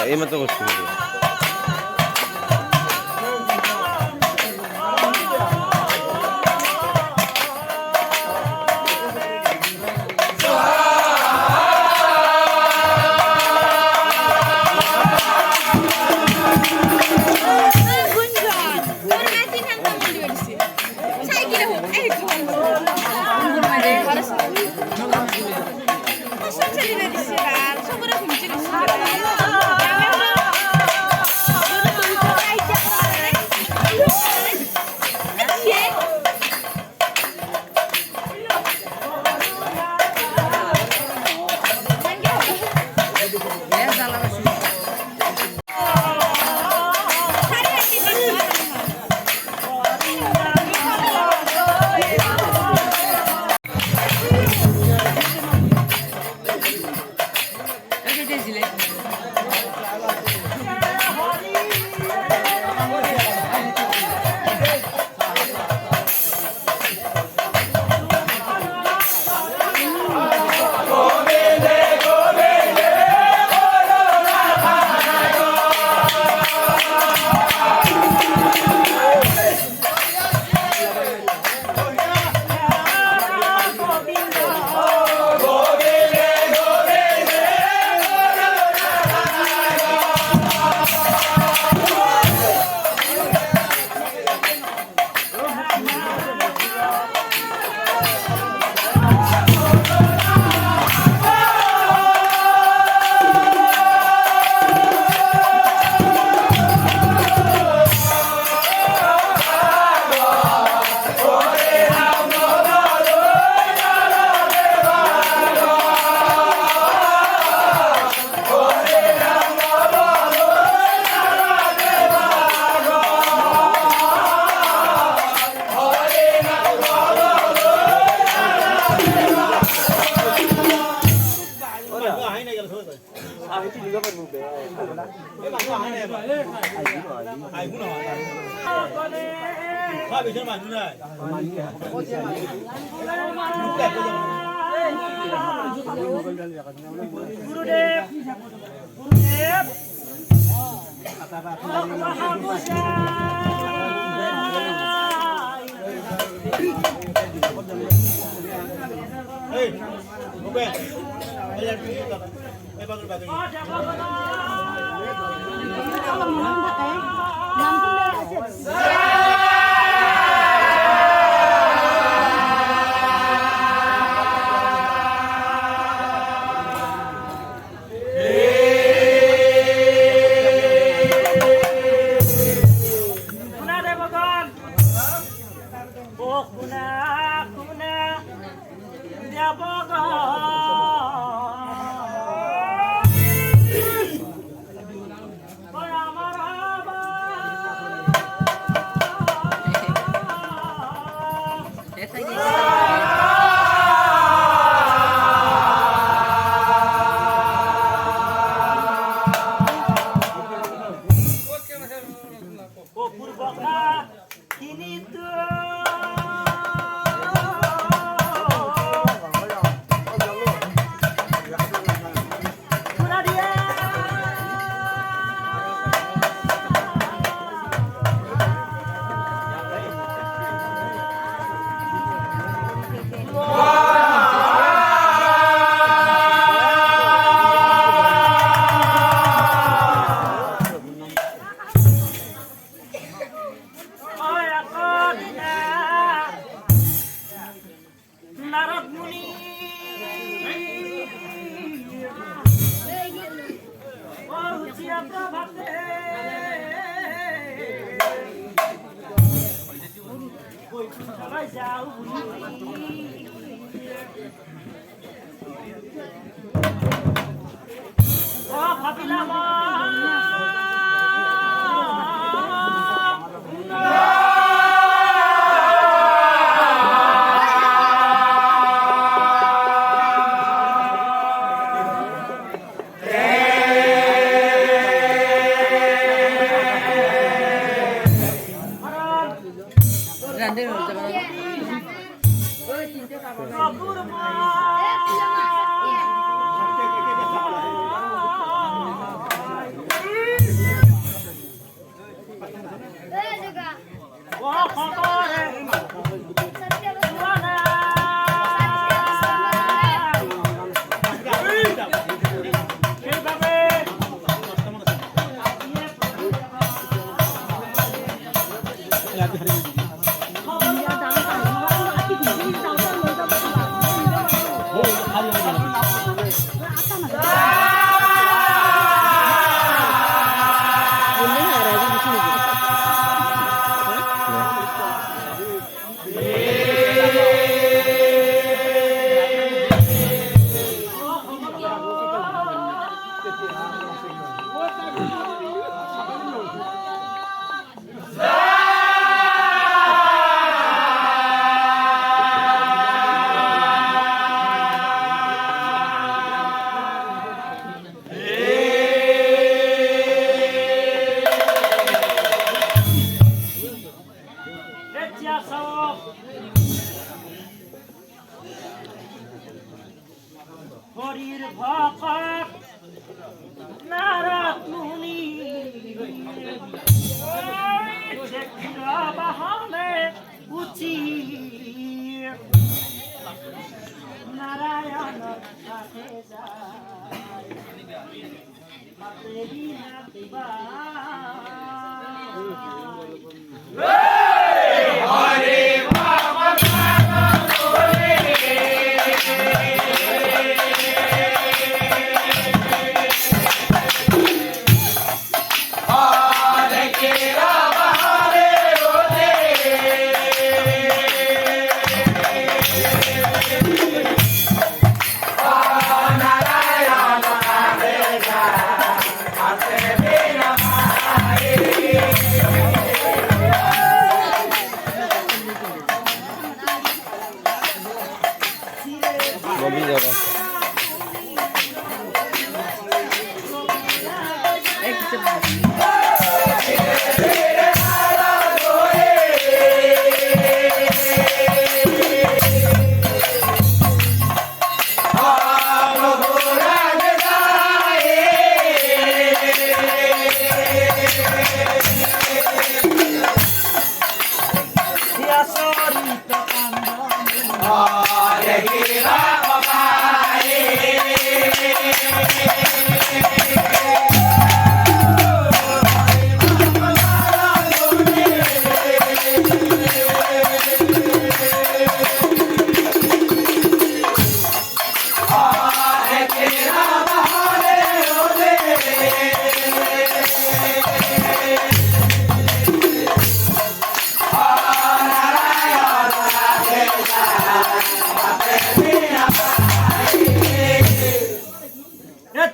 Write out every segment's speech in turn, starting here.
এইমাত্ৰ কৰছি হৰিৰ ভকত নাৰদ মুনি বাহনে উচি নাৰায়ণ সাথে বলি যাৰা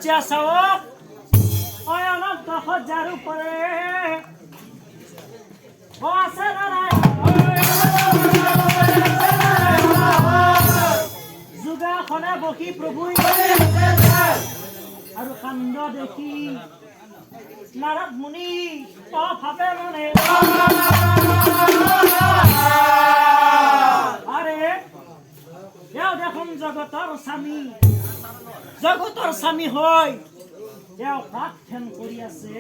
চাষক অনন্ত হাজাৰ উপৰে যোগাসনে বহি প্ৰভু আৰু কাণ্ড দেখি নাৰদ মুনি ভাবে মনে আৰে এওঁ দেখোন জগতৰ স্বামী হয় তেওঁ কাক ধ্যান কৰি আছে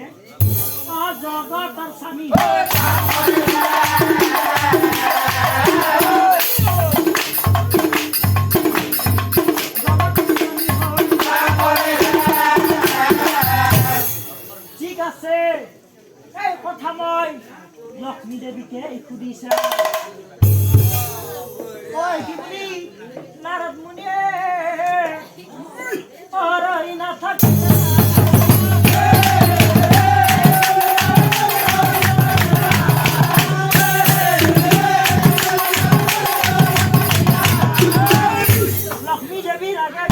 জগতৰ স্বামী ঠিক আছে এই কথা মই লক্ষ্মী দেৱীকে সুধিছা নাৰদ মুনিয়ে না থাকে লক্ষ্মী দেবীর আগে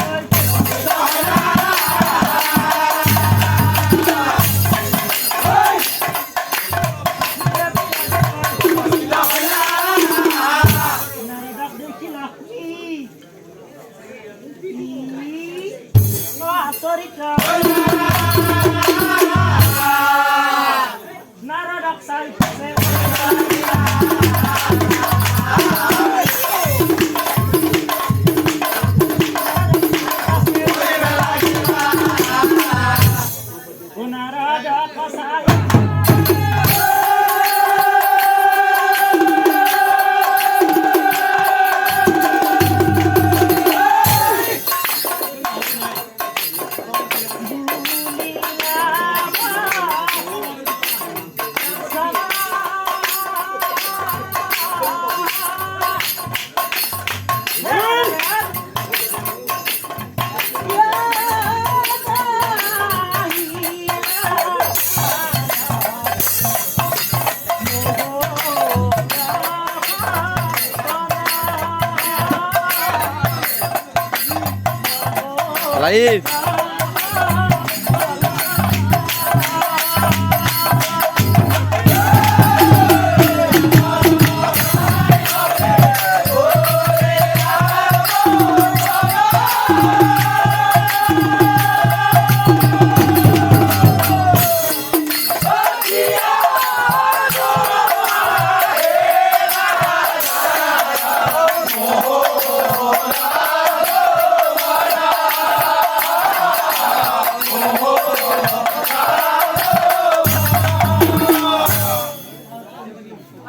লাইভ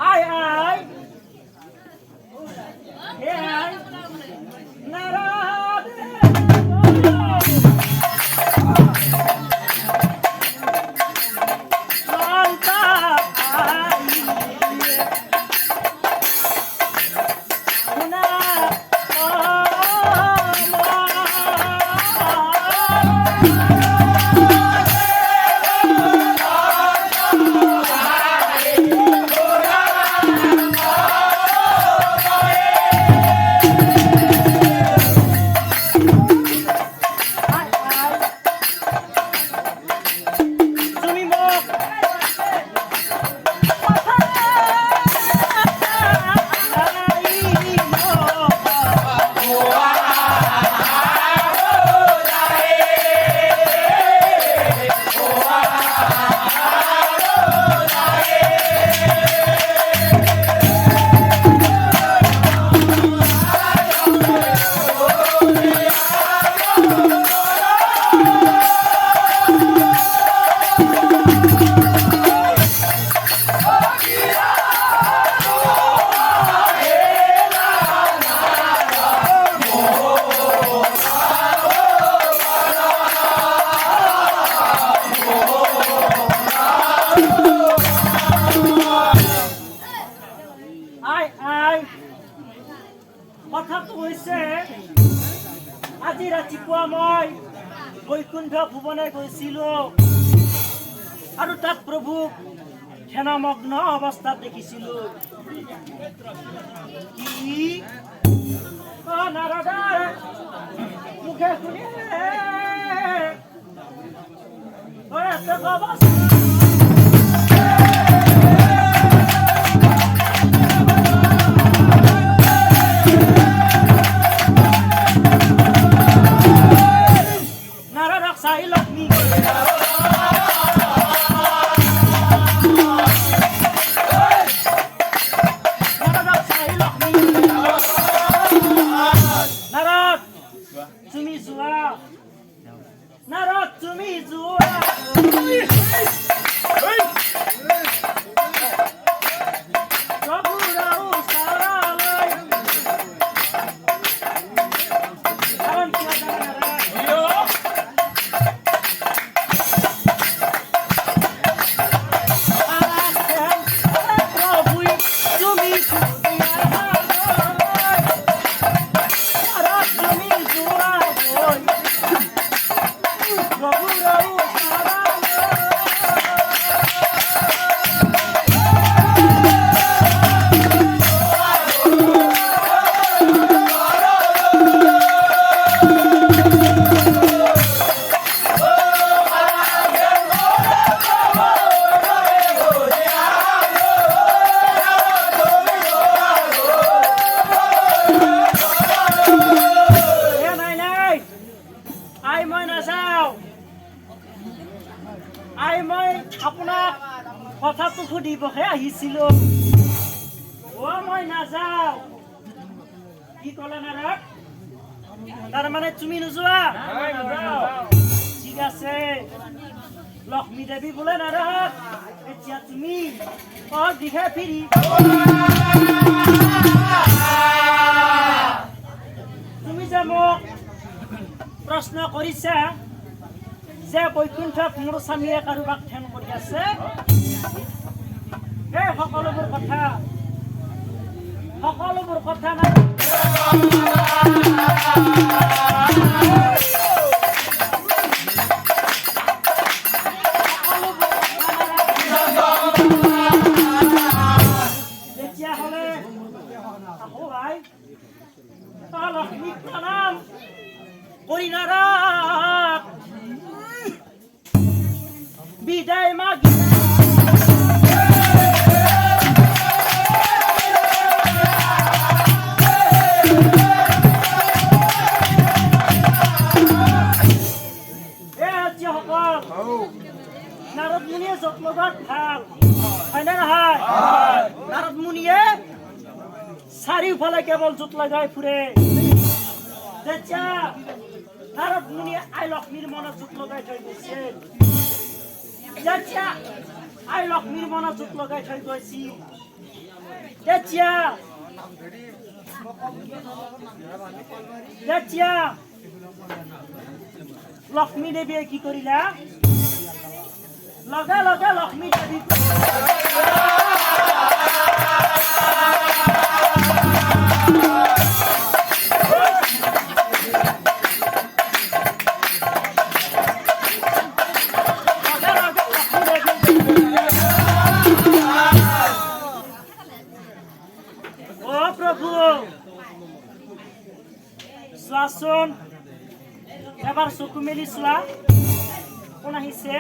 আয় আয় হে আয় নারাদ শান্তা গুনা তুমি মোক আয় আয় কথাটো হৈছে আজি ৰাতিপুৱা মই বৈকুণ্ঠ ভুৱনে গৈছিলো আৰু তাত প্ৰভুক ধ্যানমগ্ন অৱস্থাত দেখিছিলো কি নাৰদাৰ মুখে শুনি নাৰদক চাই লক্ষ্মী নাৰদক চাই লক্ষ্মী নাৰদ তুমি যোৱা নাৰদ তুমি যোৱা প্ৰভুৰাও চাৰালৈ কাৰণ কিয় জানা নাৰদ আপোনাক কথাটো সুধিবহে আহিছিলো মই নাযাওঁ কি ক'লে নাৰদ তাৰমানে তুমি নোযোৱা ঠিক আছে লক্ষ্মী দেৱী বোলে নাৰদ এতিয়া তুমি দিহে ফিৰি তুমি যে মোক প্ৰশ্ন কৰিছা যে বৈকুণ্ঠত মোৰ স্বামীয়ে কাৰোবাক ধ্যান কৰি আছে এই সকলোবোৰ কথা নাই তেতিয়াহ'লে আহো ভাই লক্ষ্মীক প্ৰণাম কৰি নাৰায়ণ বিদায় মাগি নাৰদ মুনিয়ে যত্নবাদ ভাল হয় না নহয় নাৰদ মুনিয়ে চাৰিওফালে কেৱল জোত লগাই ফুৰে যেতিয়া নাৰদ মুনিয়ে আই লক্ষ্মীৰ মনত জোত লগাই থৈ গৈছে যেতিয়া আই লক্ষ্মীৰ মনত জোত লগাই থৈ গৈছিল তেতিয়া লক্ষ্মী দেৱীয়ে কি কৰিলা লগে লগে লক্ষ্মী দেৱী চোৱাচোন এবাৰ চকু মেলি চোৱা কোন আহিছে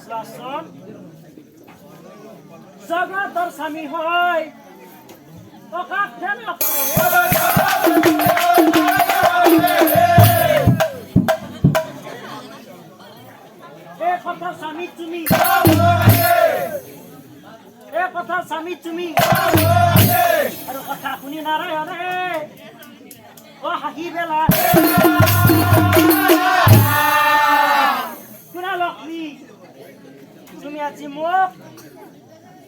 চোৱাচোন জগতৰ স্বামী হয় প্ৰকাশ এই কথা স্বামী তুমি এই কথা স্বামী তুমি আৰু কথা শুনি নাৰায়ণে ও হাঁহি বেলা শুনা লক্ষ্মী তুমি আজি মোক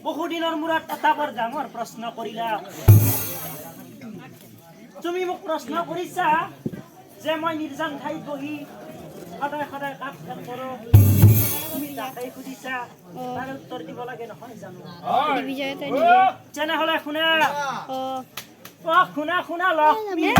বহুদিনৰ মূৰত এটা বৰ ডাঙৰ প্ৰশ্ন কৰিলা তুমি মোক প্ৰশ্ন কৰিছা যে মই নিৰ্জন ঠাইত বহি সদায় সদায় কাম কাম কৰো তুমি তাকেই সুধিছা তাৰ উত্তৰ দিব লাগে নহয় জানো তেনেহ'লে শুনা শুনা শুনা লক্ষ্মী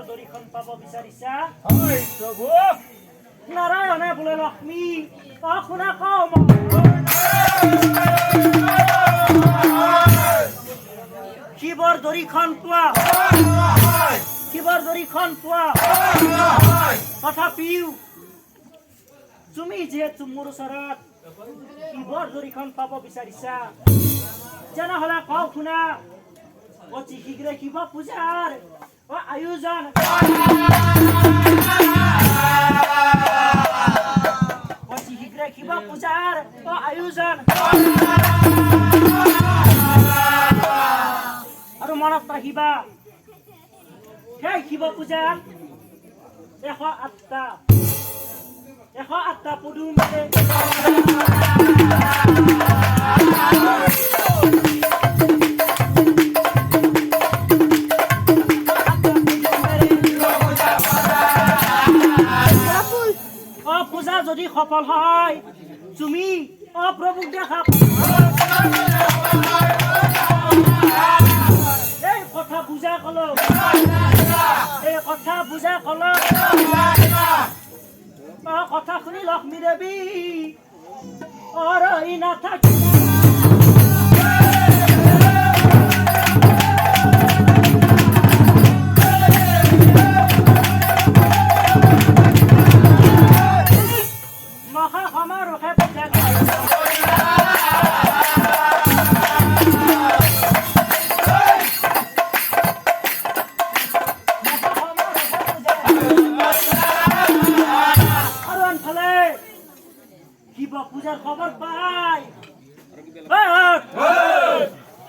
দড়িখন পাব বিচাৰিছা হয় প্ৰভু নাৰায়ণে বোলে লক্ষ্মী শুনা কওঁ শিৱৰ দড়িখন পোৱা শিৱৰ দড়িখন পোৱা তথাপিও তুমি যিহেতু মোৰ ওচৰত শিৱৰ দড়িখন পাব বিচাৰিছা তেনেহ'লে কওঁ শুনা অতি শীঘ্ৰে শিৱ পূজাৰ আয়োজন অতি শীঘ্ৰে শিৱ পূজাৰ আয়োজন আৰু মনত ৰাখিবা সেই শিৱ পূজাত 108টা পদুম আছে পূজা যদি সফল হয় তুমি প্ৰভুক দেখা এই কথা বুজা কলো এই কথা বুজা কলো কথা শুনি লক্ষ্মী দেৱী ৰৈ নাথাকি মহা সমাৰোহে পূজা পূজাৰ খবৰ পাই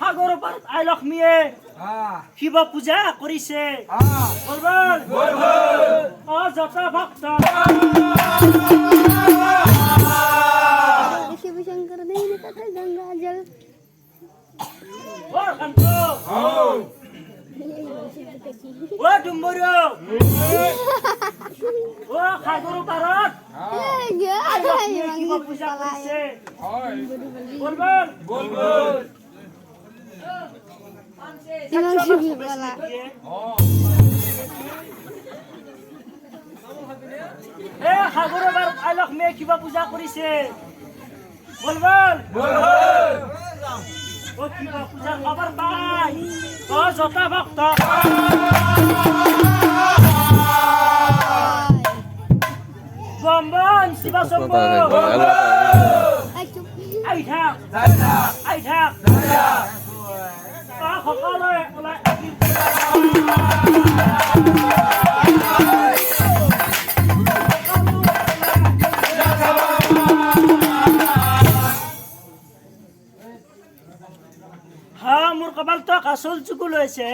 সাগৰ পাৰত আই লক্ষ্মীয়ে শিৱ পূজা কৰিছে যত ভক্ত शिव शंकर देने का गंगा जल ডুম্বৰু সাগৰ পাৰত আই লক্ষ্মীয়ে শিৱ পূজা কৰিছে সাগৰৰ পাৰত আই লক্ষ্মীয়ে শিৱ পূজা কৰিছে শিৱ পূজাৰ খবৰ পাই যত ভক্ত বম্বন শিৱ শম্ভু আই থাক সকলোৱে ওলাই মোৰ কপালটো কাচল চুকু লৈছে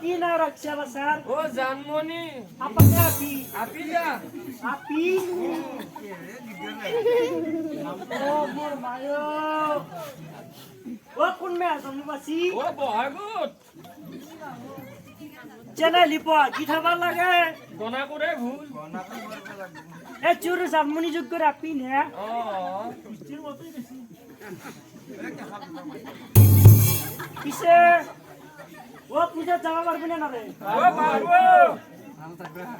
কি না ৰাখছা বাছাৰ জানমণি আপকে আপি আপিলা আপি মোৰ মায়ো কোন মে জন্মবাসী বহাগত চেনে লিপোৱা কি খাবাৰ লাগে গনা কৰে ভুল এই চুৰ জানমণি যোগ্য আপি নে পিছে পূজা যাব পারবি না রে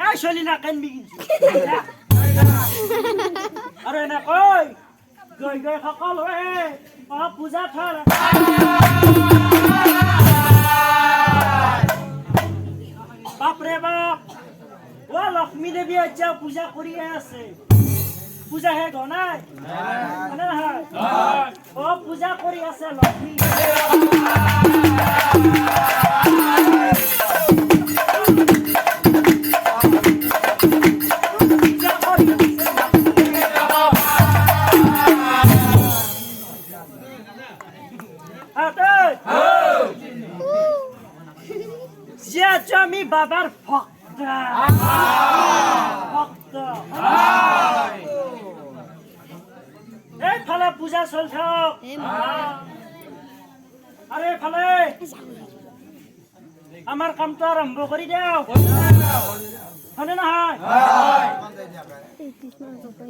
এই চলি না কেন বিকিনছো আরে না কই গই গই সকলোৱে পূজা থৰ বাপৰে বাপ লক্ষ্মী দেৱী এতিয়া পূজা কৰিয়ে আছে পূজা হে গনাই পূজা কৰি আছে লক্ষ্মী আমি বাবাৰ ভক্ত এইফালে পূজা চল থাক আৰে এইফালে আমাৰ কামটো আৰম্ভ কৰি দেও হয়নে নহয়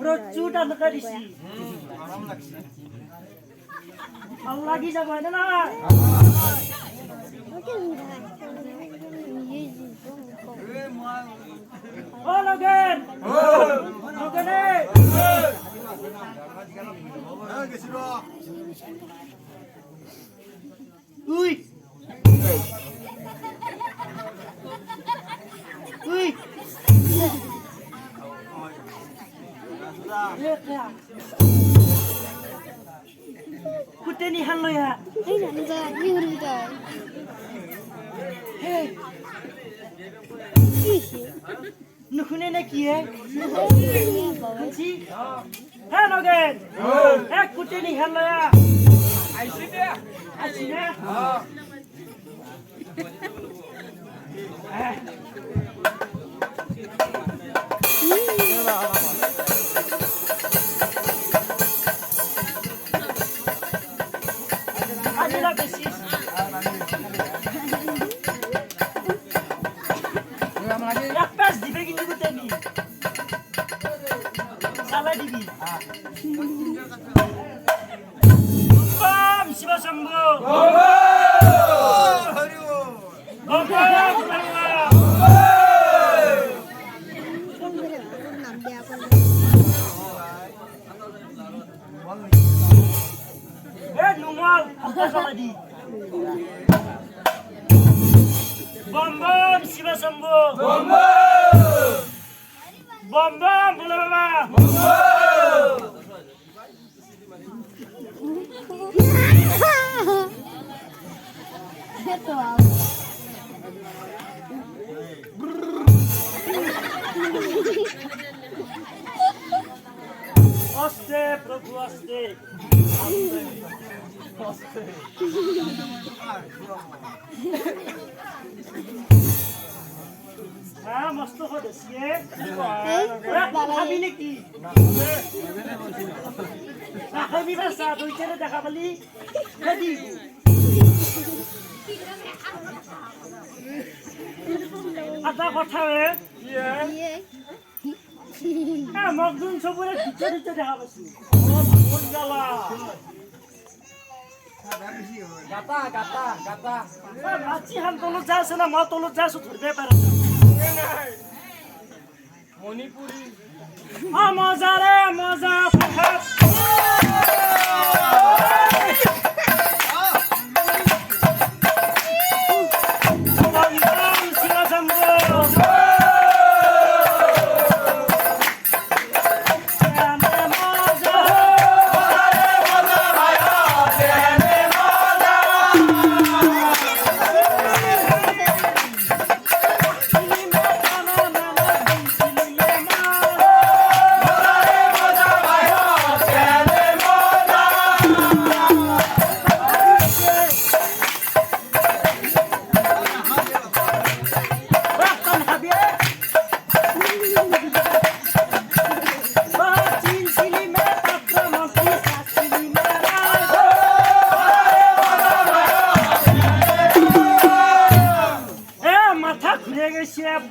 ৰজ্জু টানকে দিছি ভাল লাগি যাব হয়নে নহয় ও লগেন লগেনে উই উই কুটেনি হান লয়া এই নানুজা কি হরি তাই হে কি নুশুনে নে কি হে বাবা জি হে লগেন হে কুটেনি হান লয়া আইছি দে আছি না আজিলা বেশি এক পেজ দিবে কিন্তু কুটেনি সালা দিবি শিব শম্ভু নাম দেয়া করে নুমাল দি বম বম শিব শম্ভু বম বম বলে বাবা তো আস্তে প্রভু আস্তে হ্যাঁ মস্ত হদেছি খাবি নাকি নাখাবি বাসা দুই ছেলে দেখা পালি রেডি আটা কথা হে মকদুম সবুরে দিতে দিতে দেখা পাইছি কোন জ্বালা গাতা গাতা গাতা মাছি হান তলত যা আছে না মই তলত যা আছো ধরবে পারে মণিপুরি মজা রে মজা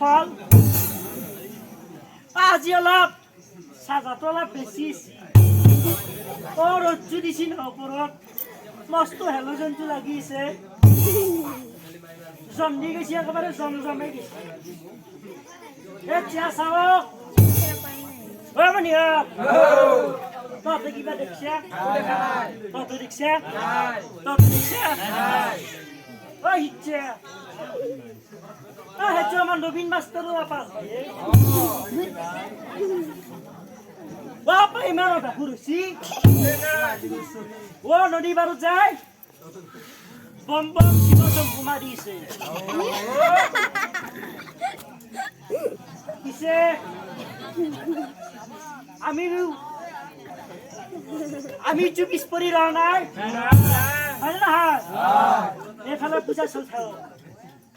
ফল আজি অলপ সাজাটো অলপ বেছি ৰজ্জু দিছি ন ওপৰত মস্ত হেল'জেনটো লাগিছে জমনি গৈছে একেবাৰে জমজমে গৈছে এতিয়া চাওক মনিয়া তহঁতে কিবা দেখিছা তহঁতে দেখিছা তহঁতে দেখিছা হিচ্ছে সেইটো আমাৰ নবীন মাষ্টৰো আপা বাপা ইমান ভাকুৰ হৈছি নদী বাৰত যায় বম বম শিৱ শম্ভু মাৰিছে পিছে আমিতো পিছ পৰি ৰহা নাই হয় নহয় এইফালে পূজা চলি থাকক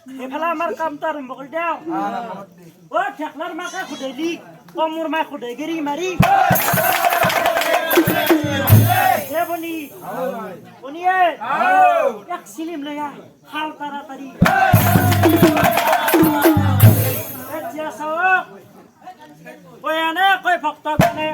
এইফালে আমাৰ কামটো আৰম্ভ কৰি দিওঁ ঠেকলাৰ মাকে সোধাই দি কমুৰ মাক সোধাই গেৰি মাৰি বনি বনিয়ে এক চিলিম লৈ আহ খাল তাড়াতাড়ি এতিয়া চাওক এনে কৈ ভক্ত গানে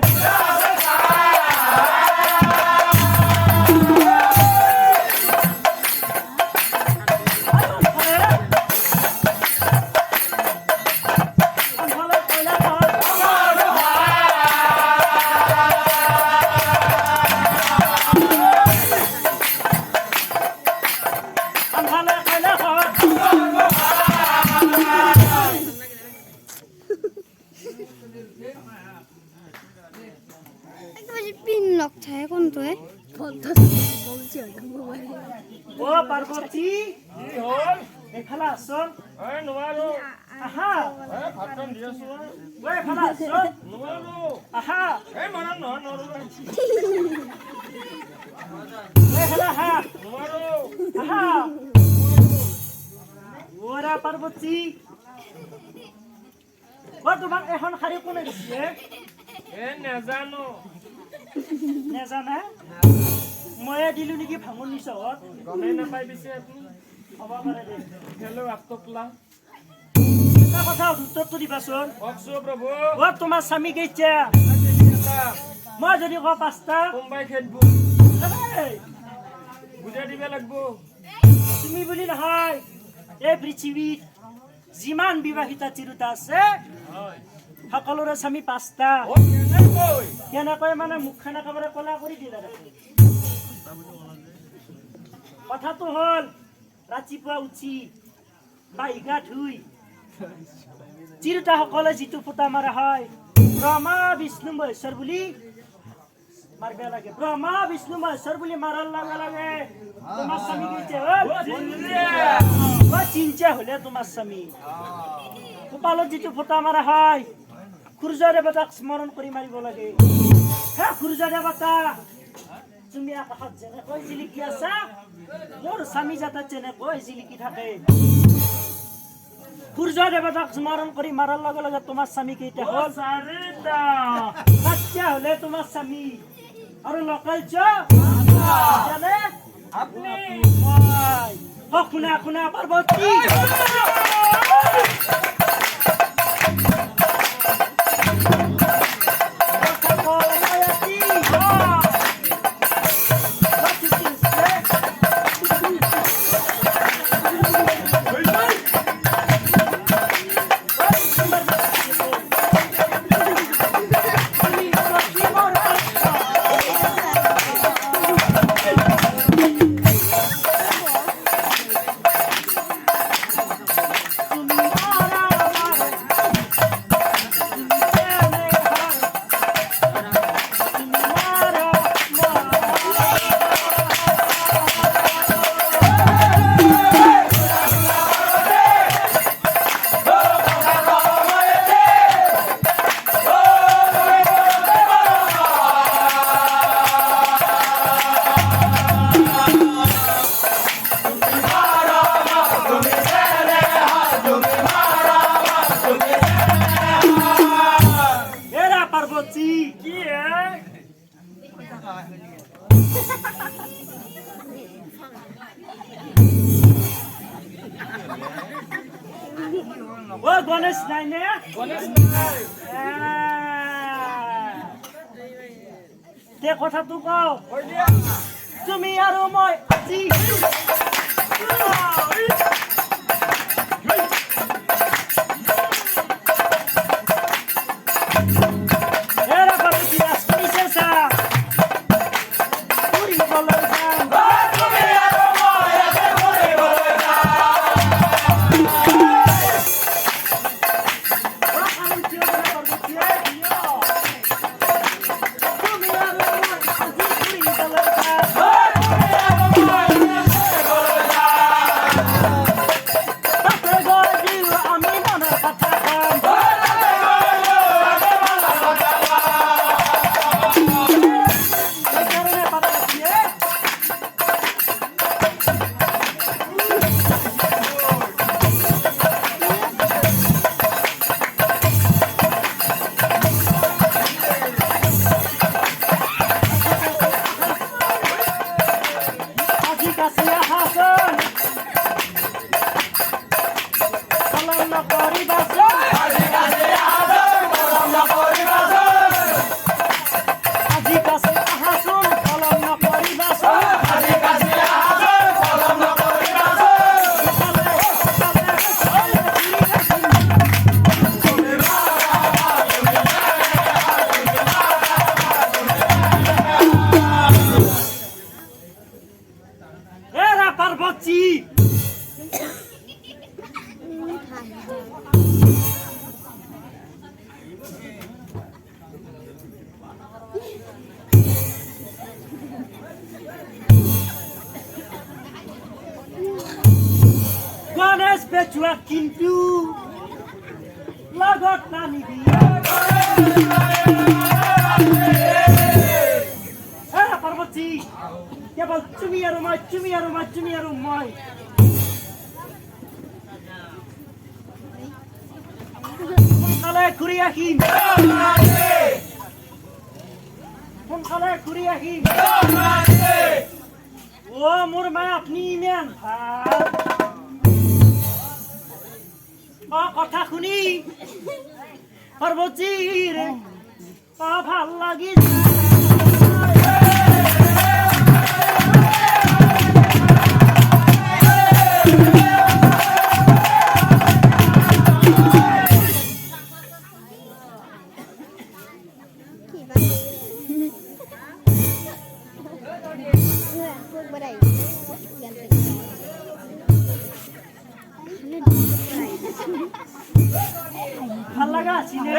পার্বতী কি হ'ল এফালে আসন নোৱাৰো আহা ভাতখন দি আছো ওই এফালে আসন নোৱাৰো আহা মৰা নহয় নোৱাৰো ওই এফালে আহা নোৱাৰো আহা ওরা পার্বতী ও তোমাক এখন শাড়ী কোনে দিছে নেজানো নেজানা ময়ে দিলো নেকি ভাঙনি চহৰত গমেই নাপাই পিছে আপুনি হ'ব পাৰে দে হেল্ল' আফতকলা এটা কথা উত্তৰটো দিবাচোন কওকচোন প্ৰভু ও তোমাৰ স্বামী কেইটা এটা মই যদি কওঁ পাঁচটা কোনবাই খেদব এই, বুজাই দিব লাগিব তুমি বুলি নহয় এই পৃথিৱীত যিমান বিবাহিতা তিৰোতা আছে সকলোৰে স্বামী পাঁচটা কেনেকৈ কেনেকৈ মানে মুখখন একেবাৰে কলা কৰি দিলে দেখোন কথাটো হ'ল ৰাতিপুৱা উঠি বাহি গা ধুই তিৰোতাসকলে যিটো ফুটা মাৰা হয় ব্ৰহ্মা বিষ্ণু মহেশ্বৰ বুলি মাৰিব লাগে ব্ৰহ্মা বিষ্ণু মহেশ্বৰ বুলি মাৰাৰ লগে লগে তোমাৰ স্বামী কেইটা হ'ল চিন্তা হলে তোমাৰ স্বামী কপালত যিটো ফুটা মাৰা হয় সূৰ্য দেৱতাক স্মৰণ কৰি মাৰিব লাগে হে সূৰ্য দেৱতা তুমি আকাশত যেনেকৈ জিলিকি আছা মোৰ স্বামী যাতে যেনেকৈ জিলিকি থাকে সূৰ্য দেৱতাক স্মৰণ কৰি মাৰাৰ লগে লগে তোমাৰ স্বামী কেইটা হ'ল চাৰিটা বাচ্চা হলে তোমাৰ স্বামী আৰু লোকেল আপুনি শুনা শুনা পাৰ্বতী কি ও গণেশ নাই নে গণেশ নাই তে কথাটো কওঁ কৈ দিয়া তুমি আৰু মই আজি এৰা পাৰ্বতী ৰাজ কৰিছে চা ফুৰিবলৈ যাম যোৱা কিন্তু লগত নানিবি পাৰ্বতী কেৱল তুমি আৰু মই তুমি আৰু মই তুমি আৰু মই সোনকালে ঘূৰি আহিম সোনকালে ঘূৰি আহিম ও মোৰ মা আপুনি ইমান ভাল কথা শুনি পাৰ্বতীৰ ভাল লাগি ভাল লাগা আছিলে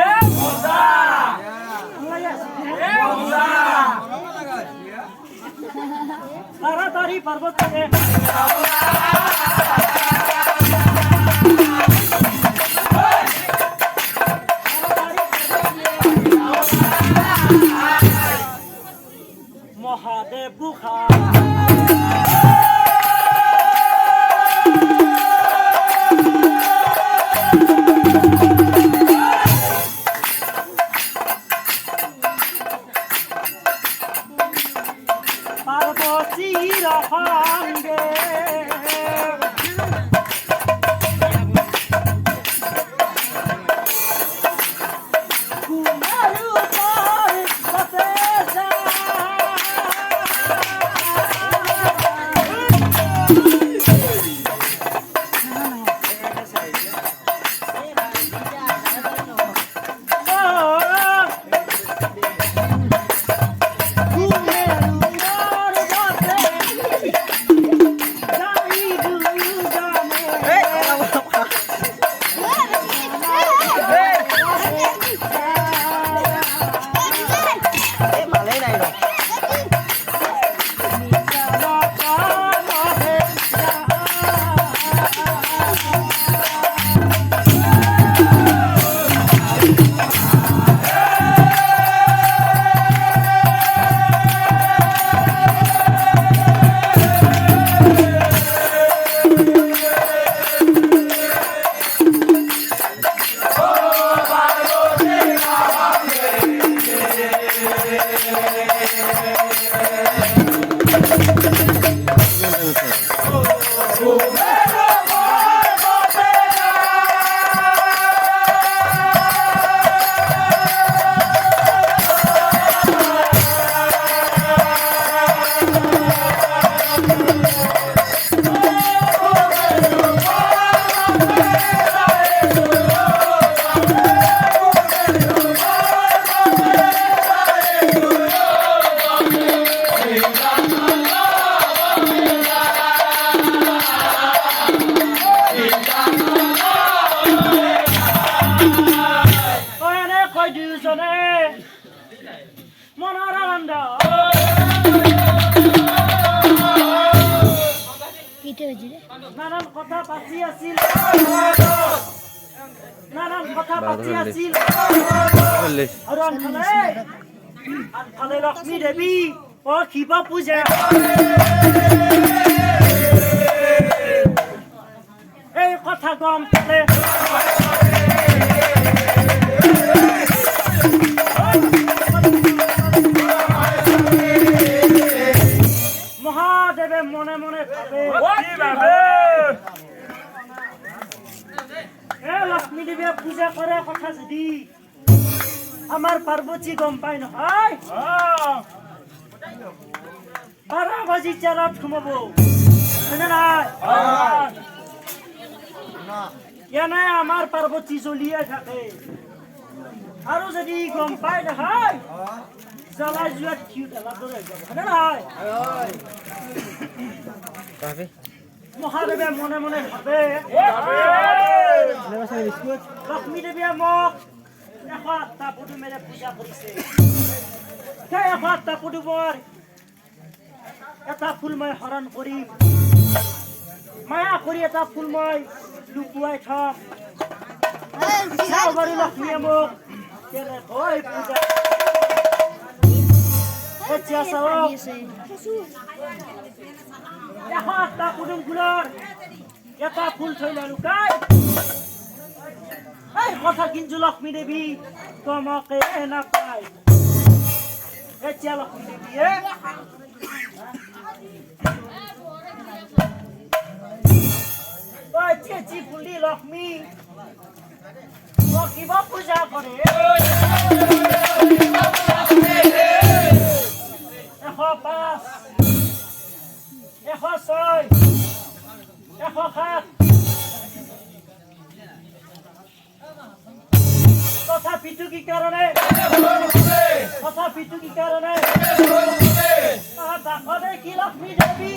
তাড়াতাড়ি পার্বত থেকে মহাদেব গুহা পার্বতীর সঙ্গে কুমার উপর বসে নানান কথা পাতি আছিল আৰু আনফালে লক্ষ্মী দেৱী শিৱ পূজা এই কথা গম পালে মহাদেৱে মনে মনে ভাবে লক্ষ্মী দেৱীয়ে পূজা কৰে কথা যদি আমাৰ পাৰ্বতী গম পাই নহয় 12 বাজি চালত সোমাব নাই এনে আমাৰ পাৰ্বতী জ্বলিয়ে থাকে আৰু যদি গম পাই নহয় জ্বলাই যোৱাত কিয় ঢেলা দৰে যাব নহয় মহাদেৱে মনে মনে ভাবে লক্ষ্মী দেৱীয়ে মোক 1টা পদুমেৰে পূজা কৰিছে সেই 1টা পদুমৰ এটা ফুল মই হৰণ কৰিম মায়া কৰি এটা ফুল মই লুকুৱাই থম এই চাও বাৰু লক্ষ্মীয়ে মোক কেনেকৈ পূজা এতিয়া চাওক এটা কুদুম ফুলৰ এটা ফুল থৈলে লুকাই এই কথা কিন্তু লক্ষ্মী দেৱী তোমাকে নাপায় এতিয়া লক্ষ্মী দেৱীয়ে চেঁচি ফুলি লক্ষ্মী কিবা পূজা কৰে 105 106 107 তথাপিতো কি কাৰণে তথাপিতো কি কাৰণে দেখি লক্ষ্মী দেৱী